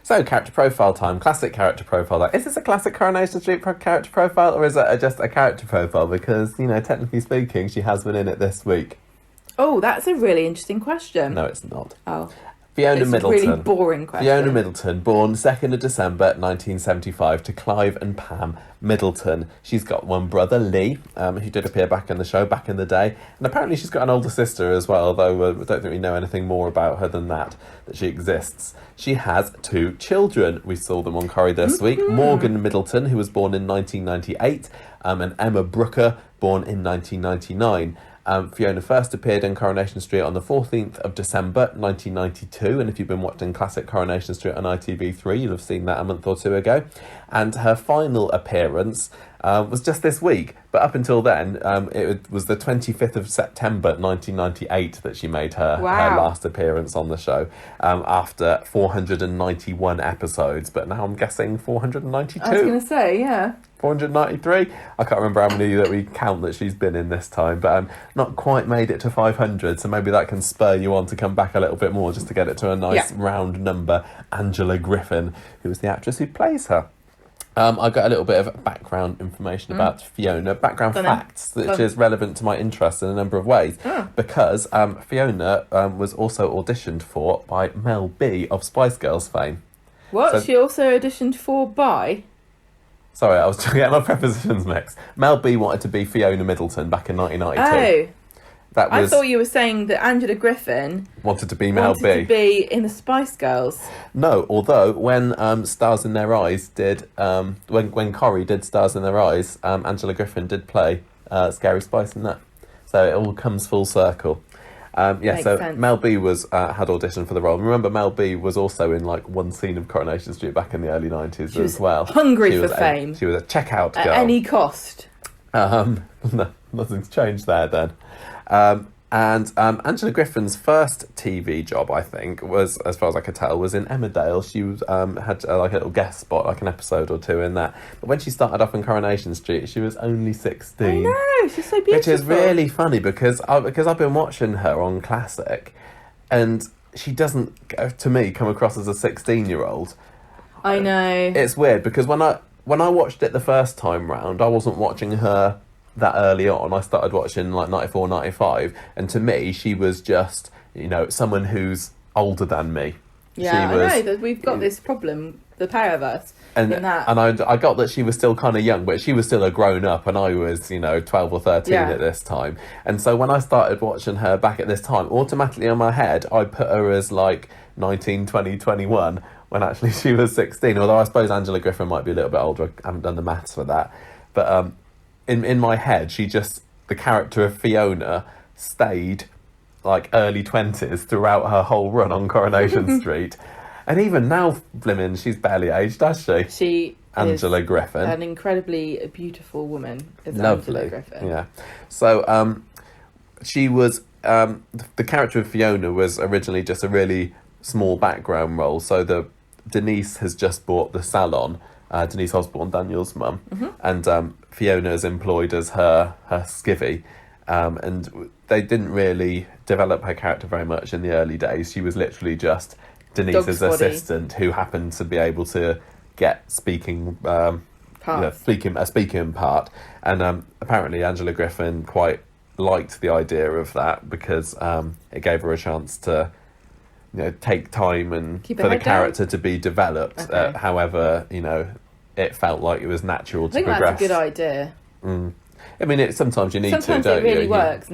So, character profile time. Classic character profile. Is this a classic Coronation Street character profile, or is it just a character profile? Because, technically speaking, she has been in it this week. Oh, that's a really interesting question. No, it's not. Oh. Fiona Middleton. It's a really boring question. Fiona Middleton, born 2nd of December 1975 to Clive and Pam Middleton. She's got one brother, Lee, who did appear back in the show back in the day. And apparently she's got an older sister as well, although I don't think we know anything more about her than that she exists. She has 2 children. We saw them on Corrie this week. Morgan Middleton, who was born in 1998, and Emma Brooker, born in 1999. Fiona first appeared in Coronation Street on the 14th of December 1992, and if you've been watching classic Coronation Street on ITV3, you'll have seen that a month or two ago. And her final appearance was just this week, but up until then, it was the 25th of September 1998 that she made her last appearance on the show, after 491 episodes, but now I'm guessing 492. I was going to say, yeah. 493? I can't remember how many that we count that she's been in this time, but not quite made it to 500, so maybe that can spur you on to come back a little bit more just to get it to a nice round number. Angela Griffin, who is the actress who plays her. I got a little bit of background information about Fiona, facts, which is relevant to my interest in a number of ways, because Fiona was also auditioned for by Mel B of Spice Girls fame. What? So, she also auditioned for by? Sorry, I was trying to get my prepositions mixed. Mel B wanted to be Fiona Middleton back in 1992. Oh. I thought you were saying that Angela Griffin wanted to be Mel B. Wanted to be in the Spice Girls. No, although when Stars in Their Eyes did, when Corrie did Stars in Their Eyes, Angela Griffin did play Scary Spice in that. So it all comes full circle. Makes sense. Mel B had auditioned for the role. Remember, Mel B was also in one scene of Coronation Street back in the early 90s as well. Hungry for fame. She was a checkout girl. At any cost. No, nothing's changed there then. And Angela Griffin's first TV job, I think, was, as far as I could tell, was in Emmerdale. She was, had a little guest spot, like an episode or two in that. But when she started off in Coronation Street, she was only 16. I know, she's so beautiful. Which is really funny because I've been watching her on Classic, and she doesn't, to me, come across as a 16-year-old. I know. It's weird because when I watched it the first time round, I wasn't watching her that early on. I started watching 94, 95, and to me she was just someone who's older than me. Yeah, I know that we've got this problem, the pair of us, and in that. And I got that she was still kind of young, but she was still a grown up, and I was 12 or 13 at this time. And so when I started watching her back at this time, automatically in my head I put her as 19, 20, 21 when actually she was 16. Although I suppose Angela Griffin might be a little bit older. I haven't done the maths for that, but in my head, the character of Fiona stayed early 20s throughout her whole run on Coronation Street. And even now, blimmin', she's barely aged, has she? She Angela Griffin. An incredibly beautiful woman, is Lovely. Angela Griffin. Yeah. So she was, the character of Fiona was originally just a really small background role. So Denise has just bought the Salon, Denise Osborne, Daniel's mum, and Fiona is employed as her skivvy, and they didn't really develop her character very much in the early days. She was literally just Denise's assistant who happened to be able to get a speaking part, and apparently Angela Griffin quite liked the idea of that because it gave her a chance to take time and for the character to be developed. However, it felt like it was natural to progress. I think that's a good idea. I mean, sometimes you need to, don't you? Sometimes it really works,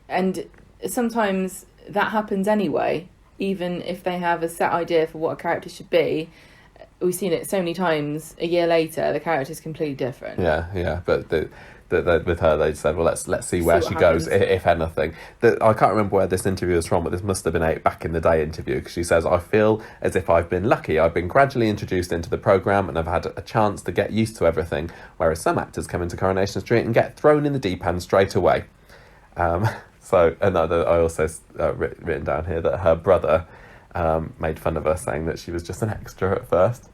and sometimes that happens anyway. Even if they have a set idea for what a character should be, we've seen it so many times. A year later, the character's completely different. Yeah, but with her, they said, well, let's see where she goes, if anything. I can't remember where this interview is from, but this must have been a back in the day interview, because she says, I feel as if I've been lucky. I've been gradually introduced into the programme and I've had a chance to get used to everything, whereas some actors come into Coronation Street and get thrown in the deep end straight away. So I also written down here that her brother made fun of her, saying that she was just an extra at first.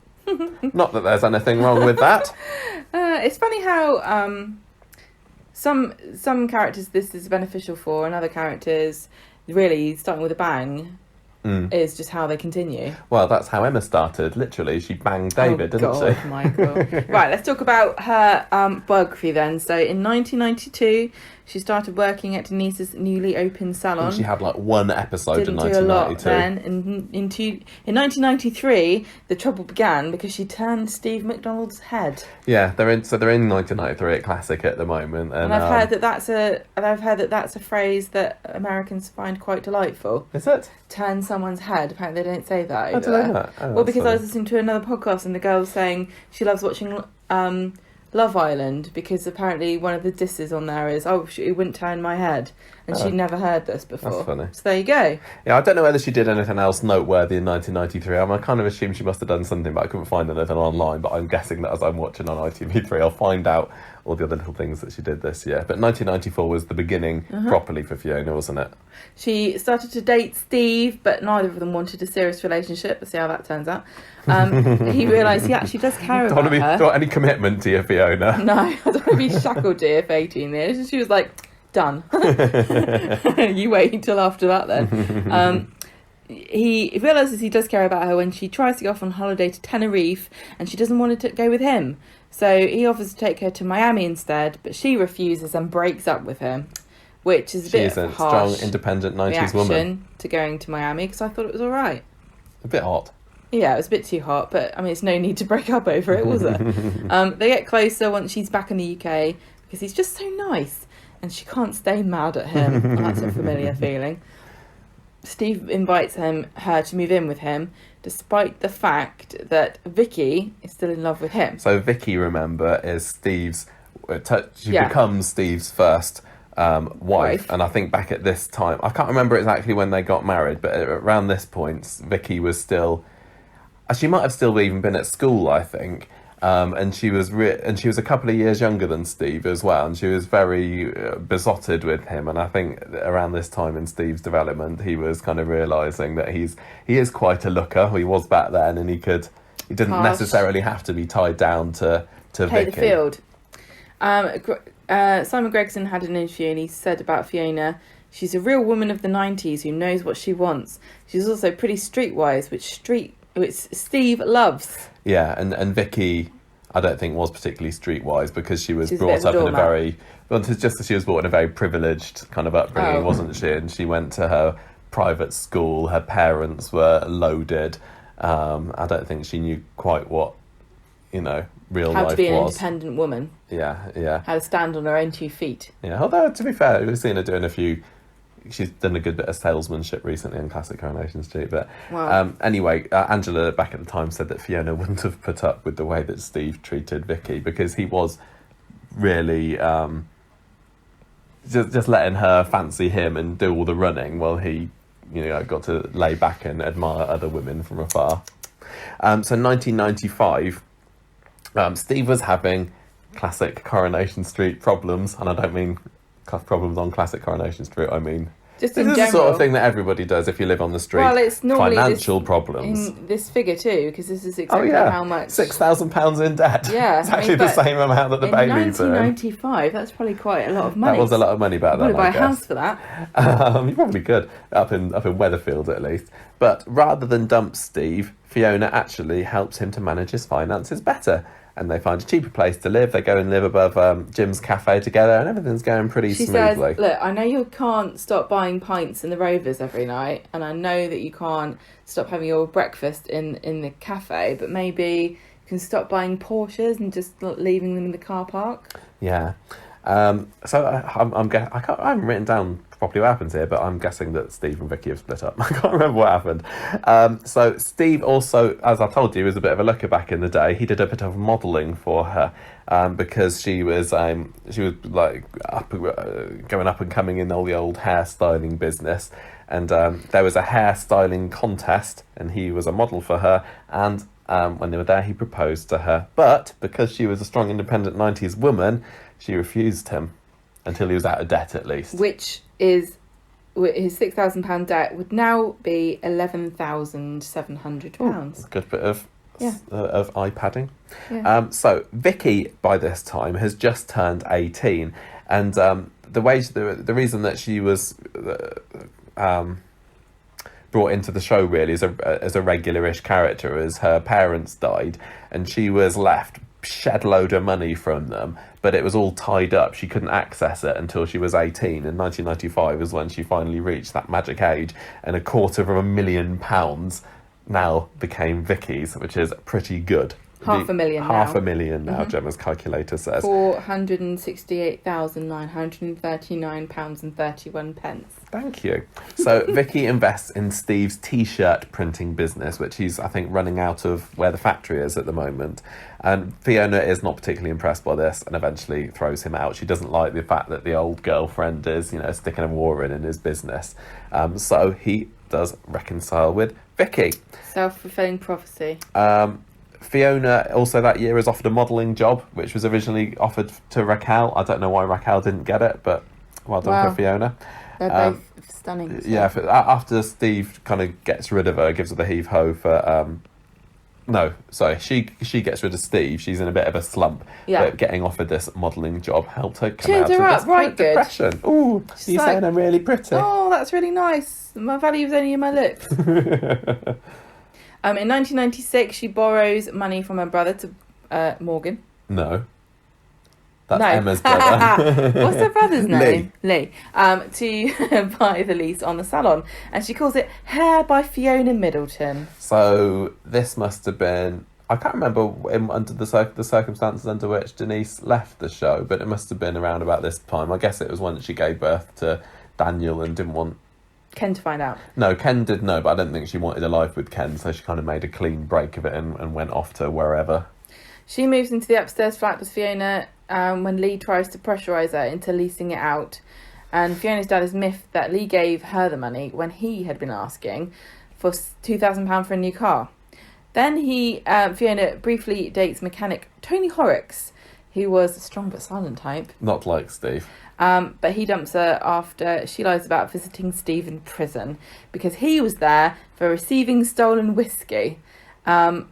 Not that there's anything wrong with that. It's funny how some characters this is beneficial for, and other characters, really, starting with a bang, is just how they continue. Well, that's how Emma started. Literally, she banged David, didn't she? Michael. Right, let's talk about her biography then. So in 1992, she started working at Denise's newly opened salon. She had like one episode in 1992. Didn't do a lot then. In 1993, the trouble began because she turned Steve McDonald's head. Yeah, they're in 1993 at Classic at the moment, and I've heard that that's a phrase that Americans find quite delightful. Is it? Turn someone's head. Apparently, they don't say that. I don't know that. Well, because I was listening to another podcast and the girl was saying she loves watching Love Island because apparently one of the disses on there is, she wouldn't turn my head, and she'd never heard this before. That's funny. So there you go. Yeah, I don't know whether she did anything else noteworthy in 1993. I kind of assume she must have done something, but I couldn't find anything online. But I'm guessing that as I'm watching on ITV3, I'll find out all the other little things that she did this year. But 1994 was the beginning properly for Fiona, wasn't it? She started to date Steve, but neither of them wanted a serious relationship. We'll see how that turns out. He realised he actually does care about her. Do you want any commitment to you, Fiona? No, I don't want to be shackled to you for 18 years. And she was like, done. You wait until after that then. He realises he does care about her when she tries to go off on holiday to Tenerife and she doesn't want to go with him. So he offers to take her to Miami instead, but she refuses and breaks up with him, which is a bit of a harsh, strong, independent 90s reaction woman to going to Miami, because I thought it was all right. A bit hot. Yeah, it was a bit too hot, but I mean, it's no need to break up over it, was it? They get closer once she's back in the UK because he's just so nice and she can't stay mad at him. That's a familiar feeling. Steve invites her to move in with him, despite the fact that Vicky is still in love with him. So Vicky, remember, is Steve's... She becomes Steve's first wife. And I think back at this time... I can't remember exactly when they got married, but around this point, Vicky was still... She might have still even been at school, I think. And she was a couple of years younger than Steve as well, and she was very besotted with him. And I think around this time in Steve's development, he was kind of realising that he is quite a looker. He was back then, and he didn't necessarily have to be tied down to Pay Vicky. The field. Simon Gregson had an interview, and he said about Fiona, she's a real woman of the 90s who knows what she wants. She's also pretty streetwise, which Steve loves. Yeah, and Vicky, I don't think was particularly streetwise because she was She's brought up in a very... Well, it's just that she was brought in a very privileged kind of upbringing, wasn't she? And she went to her private school. Her parents were loaded. I don't think she knew quite what, real life was. How to be an independent woman. Yeah. How to stand on her own 2 feet. Yeah, although, to be fair, we've seen her doing a few... She's done a good bit of salesmanship recently on Classic Coronation Street. But anyway, Angela back at the time said that Fiona wouldn't have put up with the way that Steve treated Vicky because he was really just letting her fancy him and do all the running while he, got to lay back and admire other women from afar. So 1995, Steve was having classic Coronation Street problems, and I don't mean problems on classic Coronation Street, I mean just this is the sort of thing that everybody does if you live on the street. Well, it's normally financial problems. In this figure too, because this is exactly how much. £6,000 in debt. Yeah, it's actually the same amount that the babies earn. In 1995, that's probably quite a lot of money. That was a lot of money back then. You buy a house for that. You probably could up in Weatherfield at least. But rather than dump Steve, Fiona actually helps him to manage his finances better. And they find a cheaper place to live. They go and live above Jim's cafe together, and everything's going pretty smoothly. She says, look, I know you can't stop buying pints in the Rovers every night, and I know that you can't stop having your breakfast in the cafe, but maybe you can stop buying Porsches and just leaving them in the car park. Yeah. So I haven't written down properly what happens here, but I'm guessing that Steve and Vicky have split up. I can't remember what happened. So Steve also, as I told you, was a bit of a looker back in the day. He did a bit of modelling for her because she was like going up and coming in all the old hairstyling business, and there was a hairstyling contest, and he was a model for her, and when they were there, he proposed to her, but because she was a strong, independent 90s woman, she refused him until he was out of debt, at least. Which is, his £6,000 debt would now be £11,700. Good bit of eye-padding. Yeah. So Vicky, by this time, has just turned 18, and the reason that she was brought into the show really as a regular-ish character, as her parents died and she was left shed load of money from them, but it was all tied up. She couldn't access it until she was 18. In 1995 was when she finally reached that magic age, and £250,000 now became Vicky's, which is pretty good. £500,000 now, Gemma's calculator says. £468,939.31. Thank you. So Vicky invests in Steve's t-shirt printing business, which he's, I think, running out of where the factory is at the moment. And Fiona is not particularly impressed by this and eventually throws him out. She doesn't like the fact that the old girlfriend is, sticking a war in his business. So he does reconcile with Vicky. Self-fulfilling prophecy. Fiona also that year is offered a modelling job, which was originally offered to Raquel. I don't know why Raquel didn't get it, but well done for Fiona. They're both stunning. So. Yeah, after Steve kind of gets rid of her, gives her the heave-ho for... she gets rid of Steve. She's in a bit of a slump. Yeah. But getting offered this modelling job helped her come out of this depression. Ooh, you're saying I'm really pretty. Oh, that's really nice. My value is only in my looks. In 1996, she borrows money from her brother to Morgan. No. That's Emma's brother. What's her brother's name? Lee. To buy the lease on the Salon. And she calls it Hair by Fiona Middleton. So this must have been... I can't remember under the circumstances under which Denise left the show, but it must have been around about this time. I guess it was when she gave birth to Daniel and didn't want... Ken to find out. No, Ken did know, but I don't think she wanted a life with Ken, so she kind of made a clean break of it and went off to wherever. She moves into the upstairs flat with Fiona when Lee tries to pressurise her into leasing it out. And Fiona's dad is miffed that Lee gave her the money when he had been asking for £2,000 for a new car. Then Fiona briefly dates mechanic Tony Horrocks, who was a strong but silent type. Not like Steve. But he dumps her after she lies about visiting Steve in prison because he was there for receiving stolen whiskey. And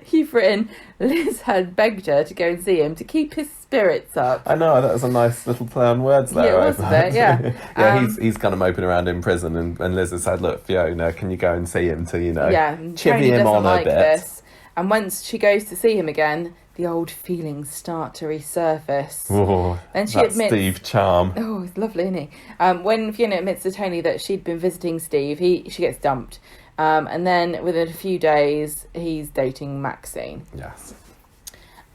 you've written, Liz had begged her to go and see him to keep his spirits up. I know, that was a nice little play on words there. Yeah, wasn't it? Yeah. Yeah, he's kind of moping around in prison, and Liz has said, look, Fiona, can you go and see him to, chivvy him on a bit. This. And once she goes to see him again, the old feelings start to resurface. Oh, and she admits Steve charm. Oh, it's lovely, isn't he? When Fiona admits to Tony that she'd been visiting Steve, she gets dumped. And then within a few days, he's dating Maxine. Yes.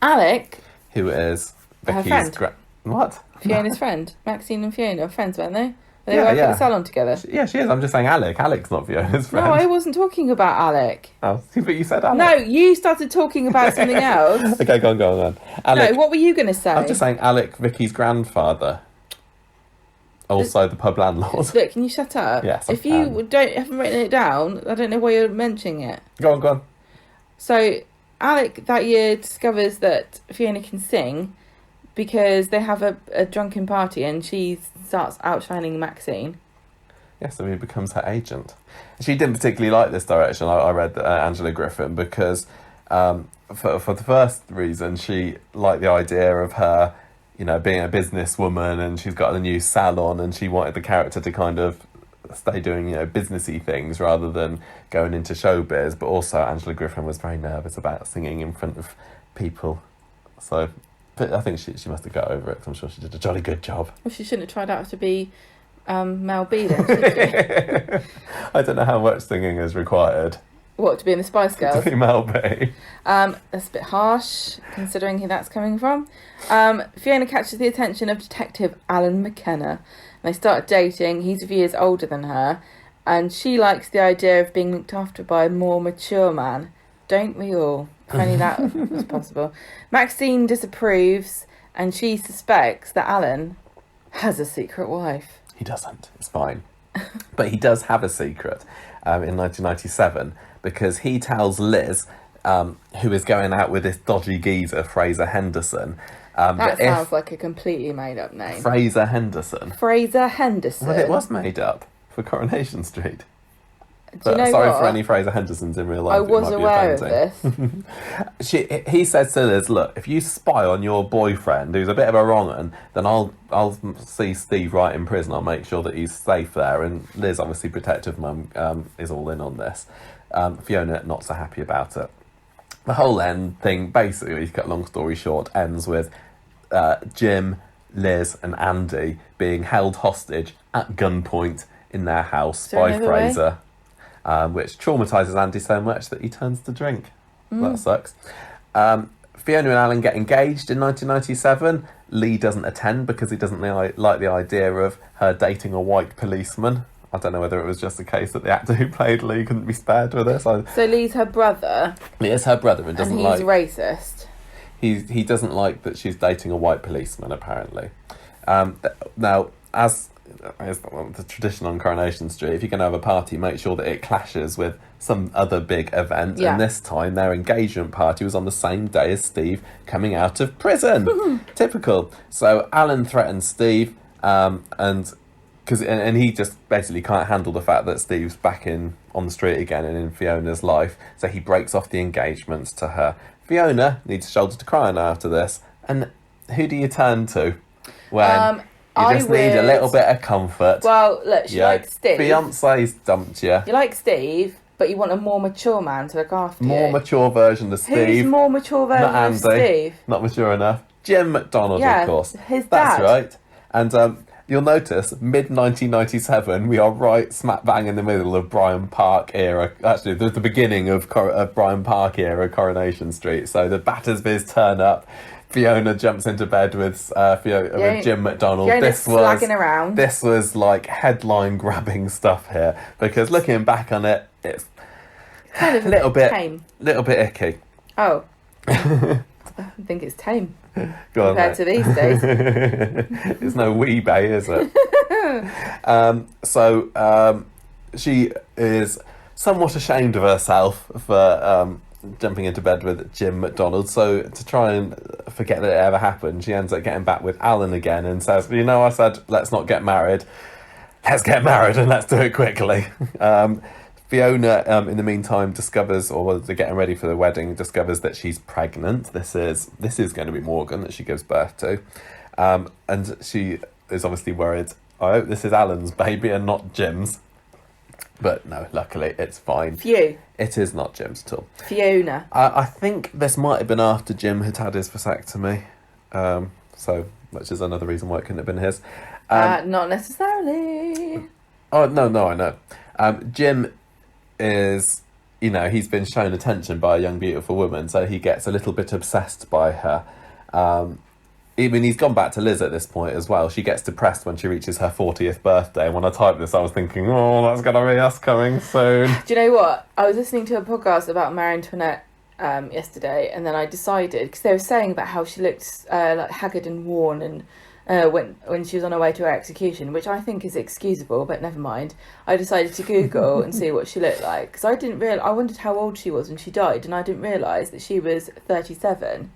Alec, who is Vicky's friend. What? Fiona's friend. Maxine and Fiona are friends, weren't they? They work at the salon together. Yeah, she is. I'm just saying Alec. Alec's not Fiona's friend. No, I wasn't talking about Alec. Oh, but you said Alec. No, you started talking about something else. Okay, go on. Alec, no, what were you going to say? I'm just saying Alec, Vicky's grandfather. Also the pub landlord. Look, can you shut up? Yes, if you haven't written it down, I don't know why you're mentioning it. Go on. So, Alec that year discovers that Fiona can sing because they have a drunken party and she starts outshining Maxine. Yes, so he becomes her agent. She didn't particularly like this direction. I read Angela Griffin because for the first reason, she liked the idea of her, being a businesswoman, and she's got a new salon, and she wanted the character to kind of stay doing, businessy things rather than going into showbiz. But also Angela Griffin was very nervous about singing in front of people. So... But I think she must have got over it. I'm sure she did a jolly good job. Well, she shouldn't have tried out to be Mel B then, should she? I don't know how much singing is required. What, to be in the Spice Girls? To be Mel B. That's a bit harsh, considering who that's coming from. Fiona catches the attention of Detective Alan McKenna. They start dating. He's a few years older than her. And she likes the idea of being looked after by a more mature man. Don't we all? If only that was possible. Maxine disapproves, and she suspects that Alan has a secret wife. He doesn't. It's fine. But he does have a secret in 1997, because he tells Liz, who is going out with this dodgy geezer, Fraser Henderson. That sounds like a completely made-up name. Fraser Henderson. Fraser Henderson. Well, it was made up for Coronation Street. Do you know sorry what? for any Fraser Hendersons in real life. I was aware of this. He says to Liz, "Look, if you spy on your boyfriend, who's a bit of a wrong 'un, then I'll see Steve right in prison. I'll make sure that he's safe there." And Liz, obviously protective mum, is all in on this. Fiona not so happy about it. The whole end thing, basically, to cut a long story short, ends with Jim, Liz, and Andy being held hostage at gunpoint in their house by Fraser. Which traumatises Andy so much that he turns to drink. That sucks. Fiona and Alan get engaged in 1997. Lee doesn't attend because he doesn't like the idea of her dating a white policeman. I don't know whether it was just a case that the actor who played Lee couldn't be spared with this. So Lee's her brother. Lee is her brother and doesn't like... And he's racist. He doesn't like that she's dating a white policeman, apparently. Now, as the tradition on Coronation Street, if you're going to have a party, make sure that it clashes with some other big event. Yeah. And this time their engagement party was on the same day as Steve coming out of prison. Typical. So Alan threatens Steve, and he just basically can't handle the fact that Steve's back on the street again and in Fiona's life, so he breaks off the engagements to her. Fiona needs a shoulder to cry on after this, and who do you turn to when you just need a little bit of comfort? Well, look, she likes Steve. Beyonce's dumped you. You like Steve, but you want a more mature man to look after you. More mature version of Steve. Who's more mature version Not of Andy. Steve? Not mature enough. Jim McDonald, of course. His dad. That's right. And you'll notice, mid-1997, we are right smack bang in the middle of Bryant Park era. Actually, the beginning of Bryant Park era Coronation Street. So the Battersbys turn up. Fiona jumps into bed with Jim McDonald. Slagging around. This was like headline-grabbing stuff here, because looking back on it, it's kind of a little bit icky. Oh, I think it's tame. Go on, compared to these days. It's no Weebay, is it? She is somewhat ashamed of herself for jumping into bed with Jim McDonald. So to try and forget that it ever happened, she ends up getting back with Alan again and says, "You know, I said let's not get married. Let's get married and let's do it quickly." Fiona, in the meantime, discovers, or while they're getting ready for the wedding, discovers that she's pregnant. This is going to be Morgan that she gives birth to, and she is obviously worried. I hope this is Alan's baby and not Jim's. But no, luckily it's fine. It is not Jim's at all. Fiona. I think this might have been after Jim had his vasectomy, which is another reason why it couldn't have been his. Not necessarily. Oh no, I know. Jim is, he's been shown attention by a young beautiful woman, so he gets a little bit obsessed by her. Even he's gone back to Liz at this point as well. She gets depressed when she reaches her 40th birthday, and when I typed this I was thinking, oh, that's gonna be us coming soon. Do you know what, I was listening to a podcast about Marie Antoinette yesterday, and then I decided, because they were saying about how she looked like haggard and worn, and when she was on her way to her execution, which I think is excusable, but never mind. I decided to Google and see what she looked like, because I wondered how old she was when she died, and I didn't realise that she was 37.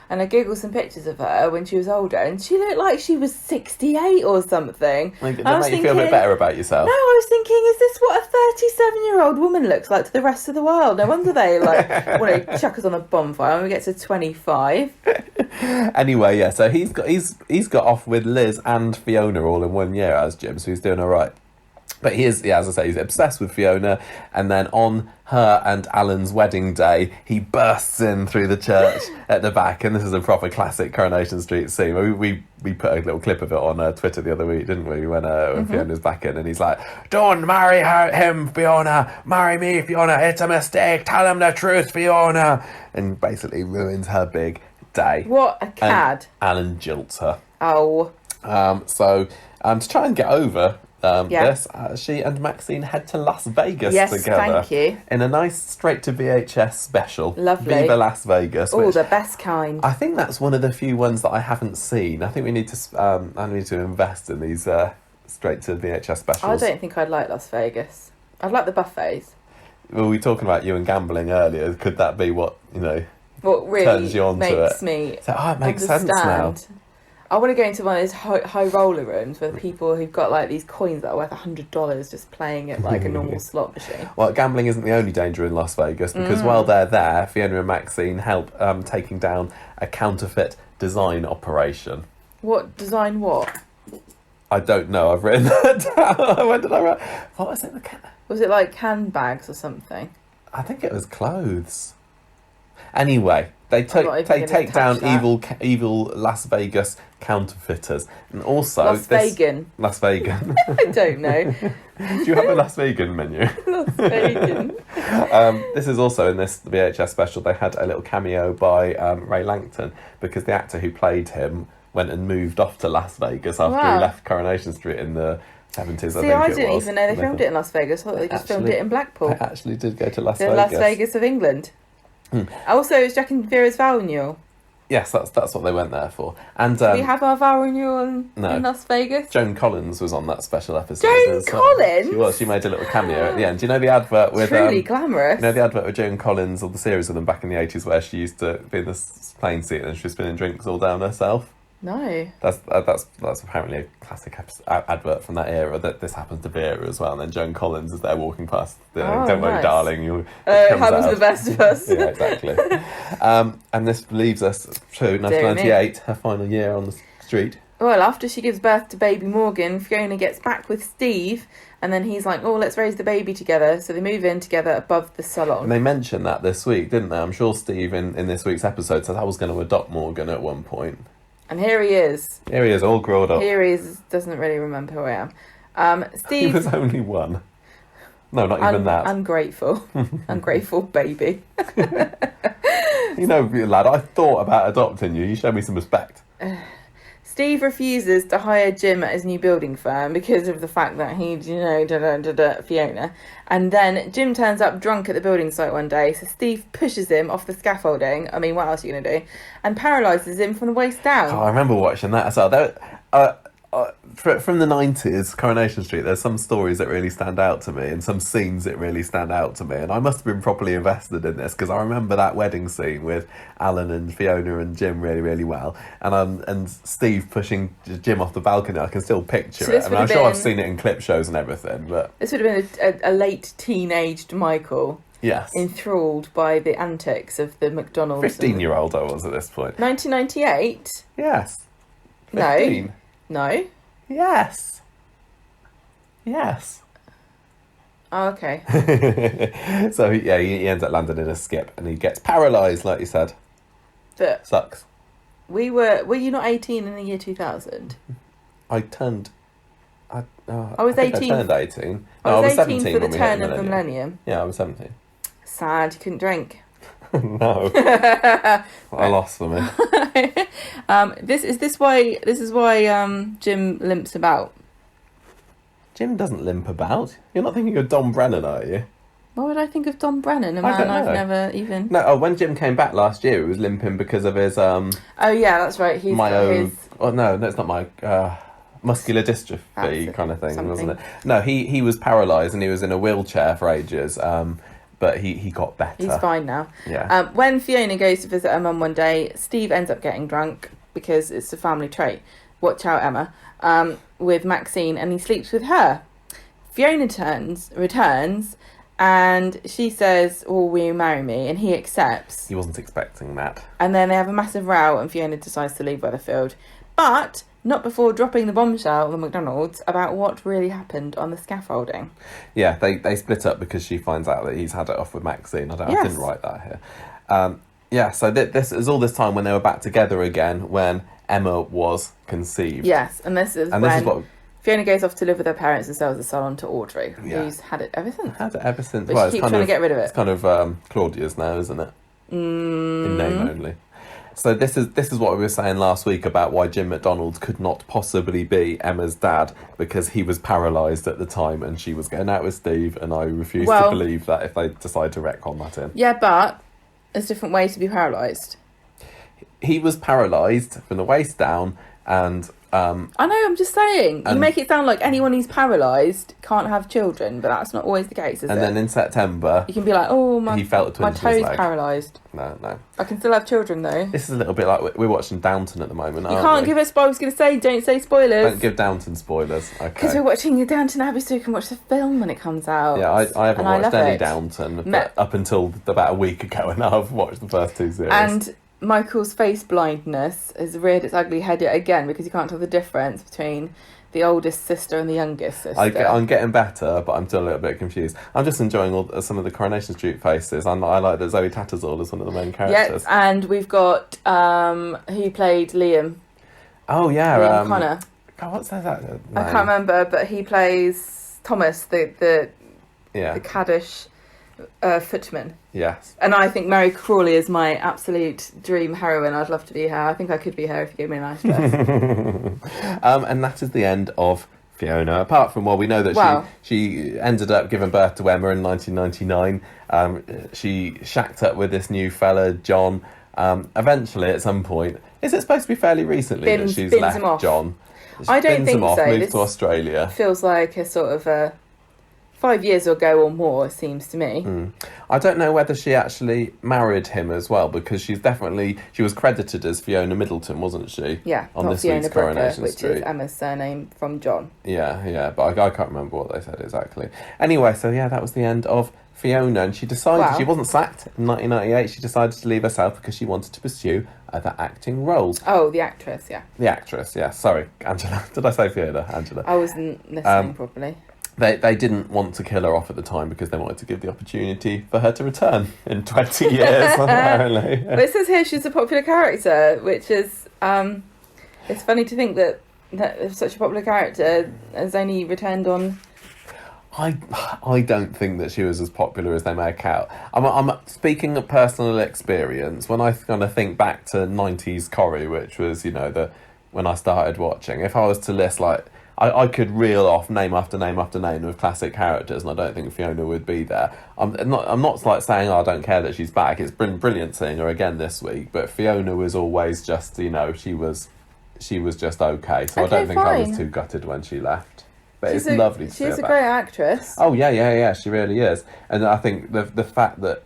And I googled some pictures of her when she was older, and she looked like she was 68 or something. Does that make you feel a bit better about yourself? No, I was thinking, is this what a 37-year-old woman looks like to the rest of the world? No wonder they want to chuck us on a bonfire when we get to 25. Anyway, yeah, so he's got off with Liz and Fiona all in 1 year as Jim, so he's doing all right. But he is, as I say, he's obsessed with Fiona, and then on her and Alan's wedding day, he bursts in through the church at the back, and this is a proper classic Coronation Street scene. We put a little clip of it on Twitter the other week, didn't we, when Fiona's back in, and he's like, "Don't marry him, Fiona, marry me, Fiona, it's a mistake, tell him the truth, Fiona," and basically ruins her big day. What a cad. And Alan jilts her. Oh. So to try and get over this, she and Maxine head to Las Vegas together. Yes, thank you. In a nice straight-to-VHS special. Lovely. Viva Las Vegas. Oh, the best kind. I think that's one of the few ones that I haven't seen. I think we need to. I need to invest in these straight-to-VHS specials. I don't think I'd like Las Vegas. I'd like the buffets. Well, we were talking about you and gambling earlier. Could that be what what really turns you on makes to it? Me so, it makes sense now. I want to go into one of those high roller rooms where the people who've got like these coins that are worth $100 just playing at like a normal slot machine. Well, gambling isn't the only danger in Las Vegas, because while they're there, Fiona and Maxine help taking down a counterfeit design operation. What design? What? I don't know. I've written that down. When did I write? What was it? Was it like handbags or something? I think it was clothes. Anyway, they take down that. evil Las Vegas counterfeiters, and also Las Vegas. Las Vegas. I don't know. Do you have a Las Vegas menu? Las Vegas. This is also in this VHS special. They had a little cameo by Ray Langton, because the actor who played him went and moved off to Las Vegas after he left Coronation Street in the 70s. See, I didn't even know they filmed it in Las Vegas. I thought they just filmed it in Blackpool. I actually did go to Las the Vegas. Las Vegas of England. Also, it was Jack and Vera's vow renewal. Yes, that's what they went there for. And Do we have our vow renewal in Las Vegas? Joan Collins was on that special episode. Joan Collins? She was. She made a little cameo at the end. Do you know the advert with... Truly glamorous. You know the advert with Joan Collins, or the series of them back in the 80s, where she used to be in the plane seat and she was spinning drinks all down herself? No. That's apparently a classic advert from that era. That this happens to Vera as well, and then Joan Collins is there walking past. Don't worry, darling. It happens to the best of us. Yeah, exactly. And this leaves us to 1998, her final year on the street. Well, after she gives birth to baby Morgan, Fiona gets back with Steve, and then he's like, "Oh, let's raise the baby together." So they move in together above the salon. And they mentioned that this week, didn't they? I'm sure Steve in this week's episode said I was going to adopt Morgan at one point. And here he is. Here he is, all grown up. Here he is, doesn't really remember who I am. Steve... He was only one. No, not even that. Ungrateful. Ungrateful baby. You know, lad, I thought about adopting you. You showed me some respect. Steve refuses to hire Jim at his new building firm because of the fact that he's, Fiona. And then Jim turns up drunk at the building site one day, so Steve pushes him off the scaffolding. I mean, what else are you going to do? And paralyses him from the waist down. Oh, I remember watching that as well. From the 90s, Coronation Street, there's some stories that really stand out to me, and some scenes that really stand out to me, and I must have been properly invested in this, because I remember that wedding scene with Alan and Fiona and Jim really, really well, and Steve pushing Jim off the balcony. I can still picture it. I mean, I'm sure I've seen it in clip shows and everything, but... This would have been a late teenaged Michael. Yes. Enthralled by the antics of the McDonald. 15-year-old I was at this point. 1998? Yes. 15. No. Yes. Yes. Oh, okay. So, yeah, he ends up landing in a skip and he gets paralysed, like you said. But sucks. Were you not 18 in the year 2000? I turned... I was 18. I turned 18. I was 18 17 for the turn of the millennium. Yeah, I was 17. Sad, you couldn't drink. No. What a loss for me. This is why Jim limps about. Jim doesn't limp about. You're not thinking of Don Brennan, are you? Why would I think of Don Brennan, a man I've never even... No, when Jim came back last year, he was limping because of his... Oh, yeah, that's right. He's Oh, no, it's not my... muscular dystrophy kind of thing, wasn't it? No, he was paralysed and he was in a wheelchair for ages, but he got better. He's fine now. Yeah. When Fiona goes to visit her mum one day, Steve ends up getting drunk because it's a family trait. Watch out, Emma. With Maxine, and he sleeps with her. Fiona returns, and she says, "Oh, will you marry me?" And he accepts. He wasn't expecting that. And then they have a massive row, and Fiona decides to leave Weatherfield. But not before dropping the bombshell at the McDonald's about what really happened on the scaffolding. Yeah, they split up because she finds out that he's had it off with Maxine. I didn't write that here. So this is all this time when they were back together again, when Emma was conceived. Yes, and this is what Fiona goes off to live with her parents and sells the salon to Audrey, who's had it ever since. Had it ever since. But she keeps trying to get rid of it. It's kind of Claudia's now, isn't it? In name only. So this is what we were saying last week about why Jim McDonald could not possibly be Emma's dad, because he was paralysed at the time and she was going out with Steve, and I refuse to believe that if they decide to retcon that in. Yeah, but there's different ways to be paralysed. He was paralysed from the waist down, and I know, I'm just saying. You and- make it sound like anyone who's paralysed can't have children, but that's not always the case, is it? And then in September, You can be like, oh, he felt a twinge my in his toe's leg. paralysed. No. I can still have children, though. This is a little bit like we're watching Downton at the moment, You aren't can't we? give us, I was going to say, don't say spoilers. Don't give Downton spoilers. Because Okay. we're watching Downton Abbey, so you can watch the film when it comes out. Yeah, I haven't And I watched love any it. Downton, but up until about a week ago, and I've watched the first 2 series. And Michael's face blindness has reared its ugly head yet again because you can't tell the difference between the oldest sister and the youngest sister. I'm getting better, but I'm still a little bit confused. I'm just enjoying some of the Coronation Street faces. I like that Zoe Tattersall is one of the main characters. Yes, and we've got who played Liam. Oh yeah, Liam Connor. God, what's that name? I can't remember, but he plays Thomas, the Yeah. caddish footman. Yes. And I think Mary Crawley is my absolute dream heroine. I'd love to be her. I think I could be her if you gave me a nice dress. And that is the end of Fiona. Apart from, well, we know that she ended up giving birth to Emma in 1999. She shacked up with this new fella, John. Eventually, at some point, is it supposed to be fairly recently that she's bins him left off. John? I don't Bins think him off, so. Moved This to Australia. feels like a sort of a 5 years ago or more, it seems to me. I don't know whether she actually married him as well, because she was credited as Fiona Middleton, wasn't she? Yeah, on not this Fiona week's Brooker, Coronation which Street. is Emma's surname from John. Yeah, but I can't remember what they said exactly. Anyway, so yeah, that was the end of Fiona, and she decided she wasn't sacked in 1998. She decided to leave herself because she wanted to pursue other acting roles. Oh, the actress, yeah. The actress, yeah. Sorry, Angela. Did I say Fiona? Angela. I wasn't listening properly. They didn't want to kill her off at the time because they wanted to give the opportunity for her to return in 20 years, apparently. But it says here she's a popular character, which is... it's funny to think that such a popular character has only returned on... I don't think that she was as popular as they make out. I'm speaking of personal experience. When I kind of think back to 90s Corrie, which was, when I started watching, if I was to list, like, I could reel off name after name after name of classic characters, and I don't think Fiona would be there. I'm not like saying, I don't care that she's back. It's been brilliant seeing her again this week, but Fiona was always just, she was just okay. So I don't think I was too gutted when she left. But it's lovely to see her She's a back. great actress. Oh yeah, she really is. And I think the fact that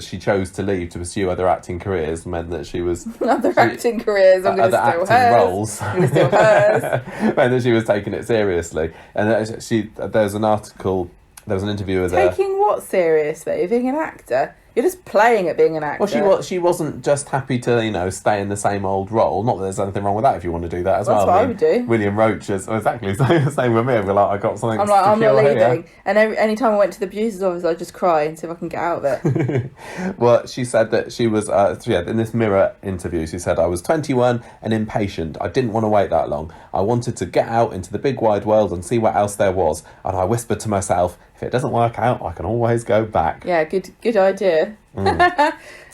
she chose to leave to pursue other acting careers meant that she was acting careers. I'm going to steal hers. roles. I'm going to steal hers. meant that she was taking it seriously. And there's an article. There was an interview with her. Taking what seriously? Being an actor? You're just playing at being an actor. Well, she wasn't just happy to, stay in the same old role. Not that there's anything wrong with that if you want to do that as well. That's what I would do. William Roach is exactly same with me. I'd be like, I got something. I'm like, I'm not leaving. Here. And any time I went to the producer's office, I'd just cry and see if I can get out of it. Well, she said that she was, in this Mirror interview, she said, I was 21 and impatient. I didn't want to wait that long. I wanted to get out into the big wide world and see what else there was. And I whispered to myself, if it doesn't work out, I can always go back. Yeah, good idea.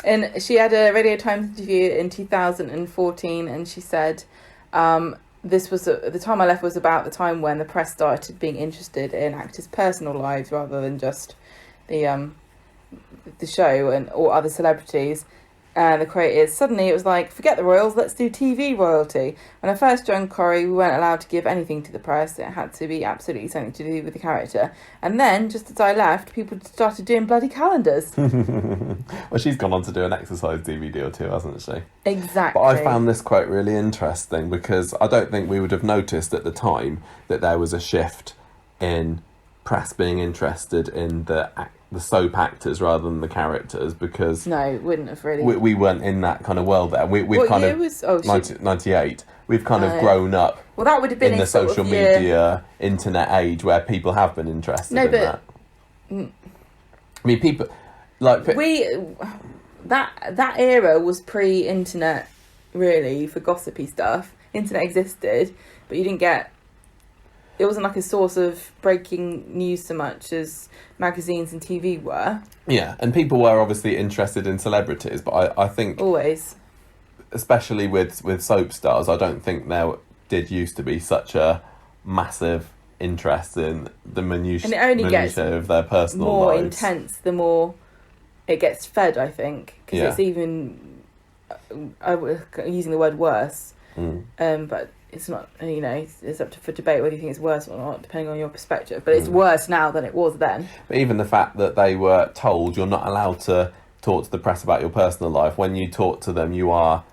And she had a Radio Times interview in 2014, and she said, this was the time I left was about the time when the press started being interested in actors' personal lives rather than just the show or other celebrities. And the quote is, suddenly it was like, forget the royals, let's do TV royalty. When I first joined Corrie, we weren't allowed to give anything to the press. It had to be absolutely something to do with the character. And then, just as I left, people started doing bloody calendars. Well, she's gone on to do an exercise DVD or two, hasn't she? Exactly. But I found this quote really interesting because I don't think we would have noticed at the time that there was a shift in press being interested in the soap actors rather than the characters, because no, it wouldn't have really. We weren't in that kind of world there. We've what kind year of was 98. We've kind of grown up. Well, that would have been in the social media internet age where people have been interested in that. I mean, people like that era was pre-internet, really, for gossipy stuff. Internet existed, but you didn't get. It wasn't like a source of breaking news so much as magazines and TV were. Yeah, and people were obviously interested in celebrities, but I think... Always. Especially with soap stars, I don't think there did used to be such a massive interest in the minutiae of their personal more lives. Intense the more it gets fed, I think. Because it's even... using the word worse. But it's not, it's up for debate whether you think it's worse or not, depending on your perspective. But it's worse now than it was then. But even the fact that they were told you're not allowed to talk to the press about your personal life. When you talk to them, you are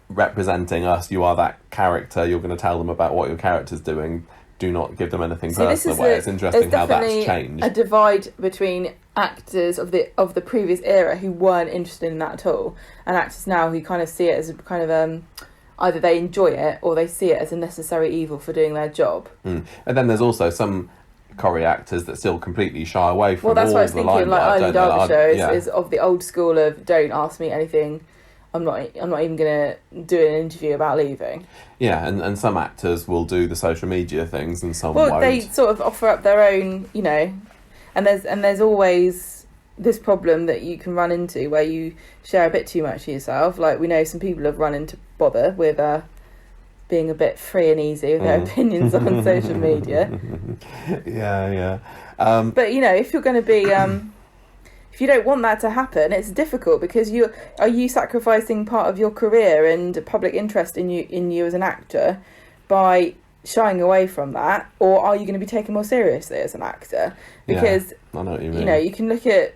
representing us. You are that character. You're going to tell them about what your character's doing. Do not give them anything personal. It's interesting how that's changed. A divide between actors of the previous era who weren't interested in that at all, and actors now who kind of see it as a kind of either they enjoy it or they see it as a necessary evil for doing their job. And then there's also some choreo actors that still completely shy away from. Well, that's all what I was the thinking. Like early Derby shows is yeah. of the old school of don't ask me anything. I'm not even going to do an interview about leaving. Yeah, and some actors will do the social media things, and some won't. They sort of offer up their own, and there's always this problem that you can run into where you share a bit too much of yourself. Like we know some people have run into bother with being a bit free and easy with their opinions on social media. Yeah. But if you're going to be if you don't want that to happen, it's difficult because are you sacrificing part of your career and public interest in you as an actor by shying away from that, or are you going to be taken more seriously as an actor? Because I know what you mean. You can look at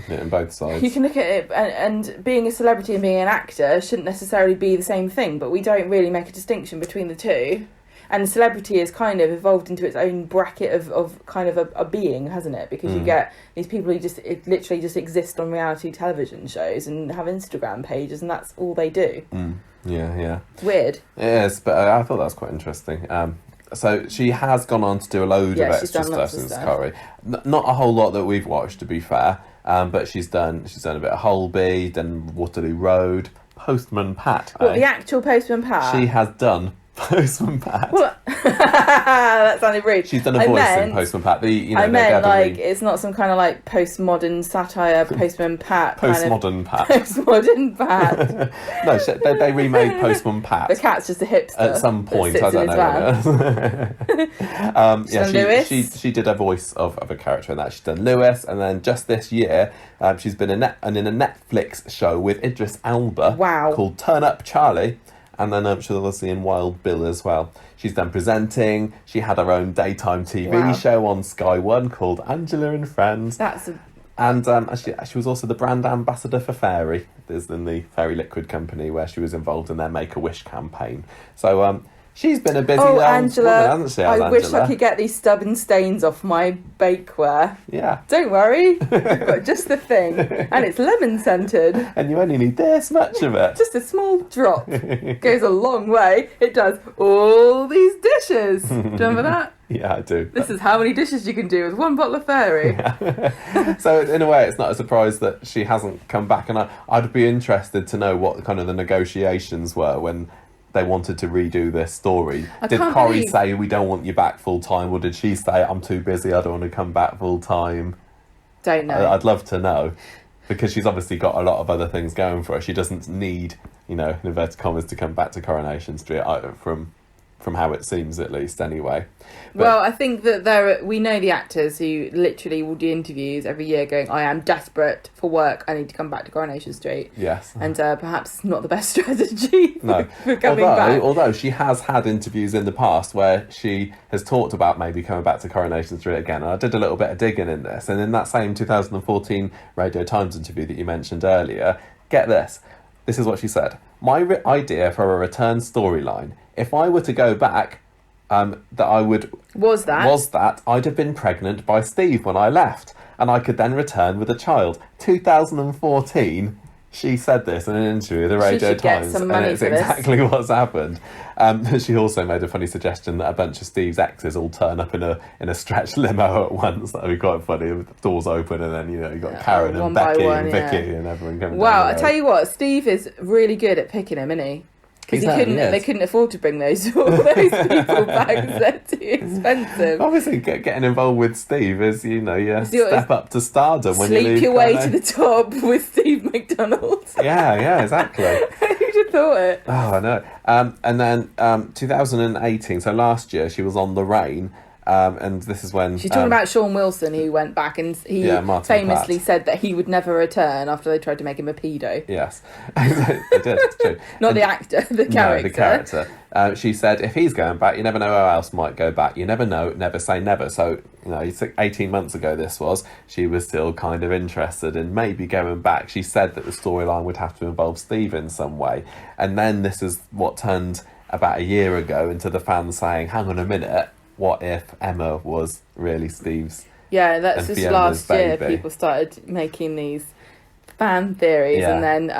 it on both sides. You can look at it, and being a celebrity and being an actor shouldn't necessarily be the same thing, but we don't really make a distinction between the two. And celebrity has kind of evolved into its own bracket of kind of a being, hasn't it? Because you get these people who literally just exist on reality television shows and have Instagram pages, and that's all they do. Yeah. It's weird. It is, but I thought that was quite interesting. So she has gone on to do a load of extra stuff since Corrie. Not a whole lot that we've watched, to be fair. But she's done a bit of Holby, then Waterloo Road, Postman Pat. The actual Postman Pat? She has done Postman Pat. What? That sounded rude. She's done a voice in Postman Pat. It's not some kind of like postmodern satire, Postman Pat. Postmodern Pat. Postmodern Pat. No, they remade Postman Pat. The cat's just a hipster. At some point, I don't know. She did a voice of a character in that. She's done Lewis, and then just this year, she's been in a Netflix show with Idris Elba. Wow. Called Turn Up Charlie. And then she's obviously in Wild Bill as well. She's done presenting. She had her own daytime TV show on Sky One called Angela and Friends. And she was also the brand ambassador for Fairy. There's in the Fairy Liquid Company where she was involved in their Make-A-Wish campaign. So she's been a busy Angela, woman, hasn't she? I wish I could get these stubborn stains off my bakeware. Yeah. Don't worry, I've got just the thing. And it's lemon scented. And you only need this much of it. Just a small drop. Goes a long way. It does all these dishes. Do you remember that? Yeah, I do. This is how many dishes you can do with one bottle of Fairy. Yeah. So in a way, it's not a surprise that she hasn't come back. And I'd be interested to know what kind of the negotiations were when they wanted to redo this story. Did Corrie say, we don't want you back full time, or did she say, I'm too busy, I don't want to come back full time? Don't know. I'd love to know, because she's obviously got a lot of other things going for her. She doesn't need, in inverted commas, to come back to Coronation Street from how it seems, at least, anyway. Well, I think that we know the actors who literally will do interviews every year going, I am desperate for work, I need to come back to Coronation Street. Yes. And perhaps not the best strategy for coming back. Although she has had interviews in the past where she has talked about maybe coming back to Coronation Street again. And I did a little bit of digging in this. And in that same 2014 Radio Times interview that you mentioned earlier, get this. This is what she said. My idea for a return storyline, if I were to go back, was that I'd have been pregnant by Steve when I left, and I could then return with a child. 2014, she said this in an interview with the Radio Times, and it's exactly what's happened. She also made a funny suggestion that a bunch of Steve's exes all turn up in a stretched limo at once. That'd be quite funny. With the doors open, and then you got Karen and Becky and Vicky and everyone coming. Wow, I tell you what, Steve is really good at picking them, isn't he? Because they couldn't afford to bring all those people back because they're too expensive. Obviously, getting involved with Steve is, you step up to stardom when you leave. Sleep your way to the top with Steve McDonald. Yeah, exactly. Who'd have thought it? Oh, I know. And then 2018, so last year, she was on Lorraine, And this is when... She's talking about Sean Wilson, who went back, and he famously said that he would never return after they tried to make him a pedo. Yes, they did, it's true. Not the actor, the character. No, the character. She said, if he's going back, you never know who else might go back. You never know, never say never. So, 18 months ago this was, she was still kind of interested in maybe going back. She said that the storyline would have to involve Steve in some way. And then this is what turned about a year ago into the fans saying, hang on a minute, what if Emma was really Steve's? Yeah, that's just last year people started making these fan theories, and then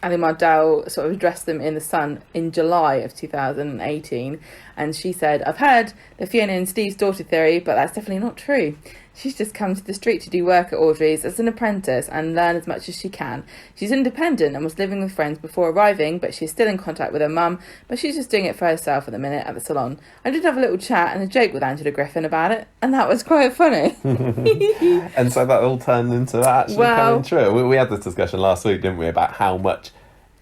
Ali Mardell sort of addressed them in The Sun in July of 2018, and she said, I've heard the Fiona and Steve's daughter theory, but that's definitely not true. She's just come to the street to do work at Audrey's as an apprentice and learn as much as she can. She's independent and was living with friends before arriving, but she's still in contact with her mum, but she's just doing it for herself at the minute at the salon. I did have a little chat and a joke with Angela Griffin about it, and that was quite funny. And so that all turned into actually coming true. We had this discussion last week, didn't we, about how much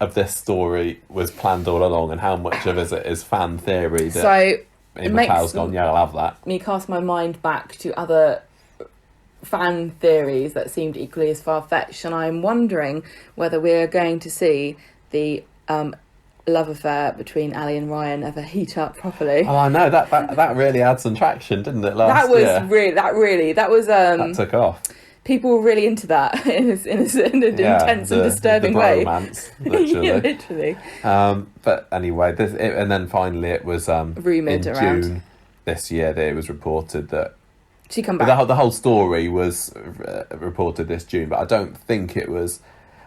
of this story was planned all along and how much of it is fan theory that McLeod's gone, yeah, I'll have that. Me cast my mind back to other fan theories that seemed equally as far-fetched, and I'm wondering whether we're going to see the love affair between Ali and Ryan ever heat up properly. Oh, I know, that really had some traction, didn't it, last year? That took off. People were really into that in an intense and disturbing way. Romance, literally. Yeah, literally. But anyway, and then finally it was rumoured in around June this year that it was reported that she come back. The whole story was reported this June, but I don't think it was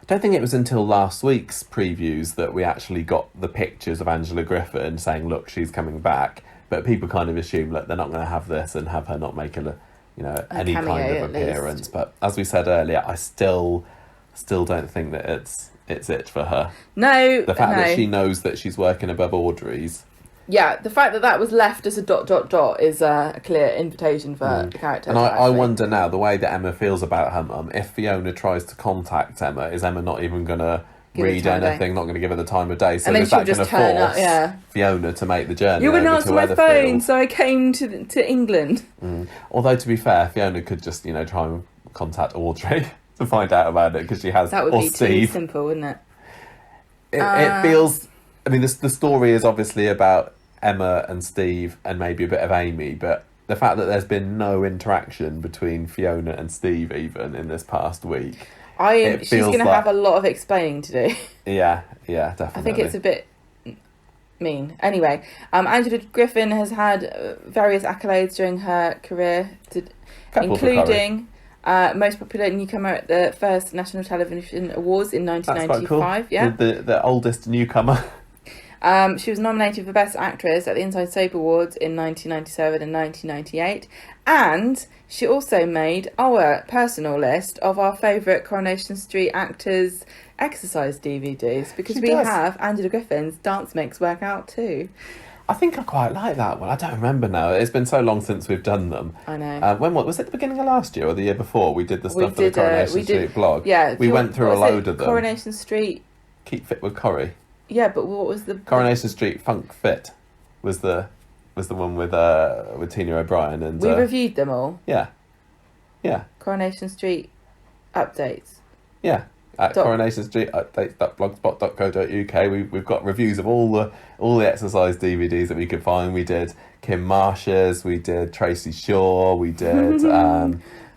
until last week's previews that we actually got the pictures of Angela Griffin saying, "Look, she's coming back." But people kind of assume that they're not going to have this and have her not make any kind of appearance. But as we said earlier, I still don't think that it's it for her. No, the fact that she knows that she's working above Audrey's. Yeah, the fact that was left as a ... is a clear invitation for the character. And I wonder now, the way that Emma feels about her mum, if Fiona tries to contact Emma, is Emma not even going to read anything, not going to give her the time of day? So and then is that going to force Fiona to make the journey? You wouldn't answer my phone, so I came to England. Although, to be fair, Fiona could just, try and contact Audrey to find out about it, because she has... That would be too simple, wouldn't it? It feels... I mean, the story is obviously about Emma and Steve and maybe a bit of Amy, but the fact that there's been no interaction between Fiona and Steve even in this past week, she's going to have a lot of explaining to do. Yeah, definitely. I think it's a bit mean. Anyway, Angela Griffin has had various accolades during her career, including most popular newcomer at the first National Television Awards in 1995. Cool. Yeah, the oldest newcomer. She was nominated for Best Actress at the Inside Soap Awards in 1997 and 1998. And she also made our personal list of our favourite Coronation Street actors' exercise DVDs, because we have Angela Griffin's Dance Makes Workout too. I think I quite like that one. I don't remember now. It's been so long since we've done them. I know. When was it, the beginning of last year or the year before? We did the stuff for the Coronation Street blog. Yeah. We went through a load of them. Coronation Street... Keep Fit with Corrie. Yeah, but what was the... Coronation Street Funk Fit was the one with Tina O'Brien. And we reviewed them all. Yeah. Coronation Street updates. Yeah. At Coronation Street updates.blogspot.co.uk. We've got reviews of all the exercise DVDs that we could find. We did Kim Marsh's, we did Tracy Shaw, we did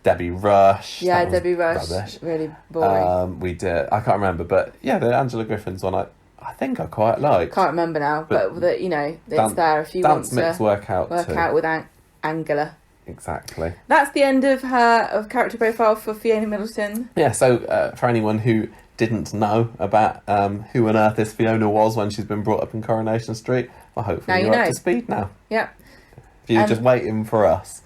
Debbie Rush. Yeah, Debbie Rush. Rubbish. Really boring. We did, I can't remember, but yeah, the Angela Griffin's one I think I quite like. Can't remember now, but it's there if you want to Dance Mix Workout with Angela. Exactly. That's the end of her character profile for Fiona Middleton. Yeah, so for anyone who didn't know about who on earth this Fiona was when she's been brought up in Coronation Street, well, hopefully you're up to speed now. Yep. If you're just waiting for us,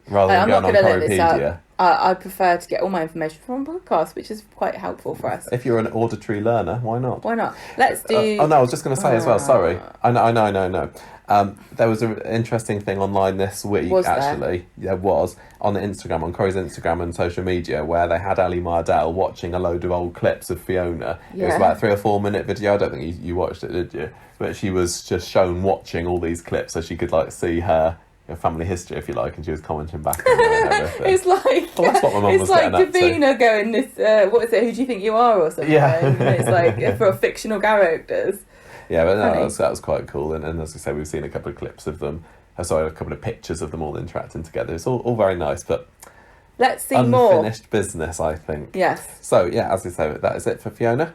rather than going on Coropedia. I prefer to get all my information from a podcast, which is quite helpful for us. If you're an auditory learner, why not? Why not? Let's do... I was just going to say as well, sorry. I know. There was an interesting thing online this week, actually. There was, on Instagram, on Corrie's Instagram and social media, where they had Ali Mardell watching a load of old clips of Fiona. Yeah. It was about a 3 or 4 minute video. I don't think you watched it, did you? But she was just shown watching all these clips so she could see her family history, if you like, and she was commenting back on it and everything. It's like Well, that's what my mum it's was like getting up to. Davina going this. What is it? Who do you think you are, or something? Yeah. And it's like for fictional characters. Yeah, but no, Funny. that was quite cool. And as I say, we've seen a couple of clips of them. Sorry, a couple of pictures of them all interacting together. It's all very nice, but Let's see more. unfinished business, I think. Yes. So, yeah, as I say, that is it for Fiona.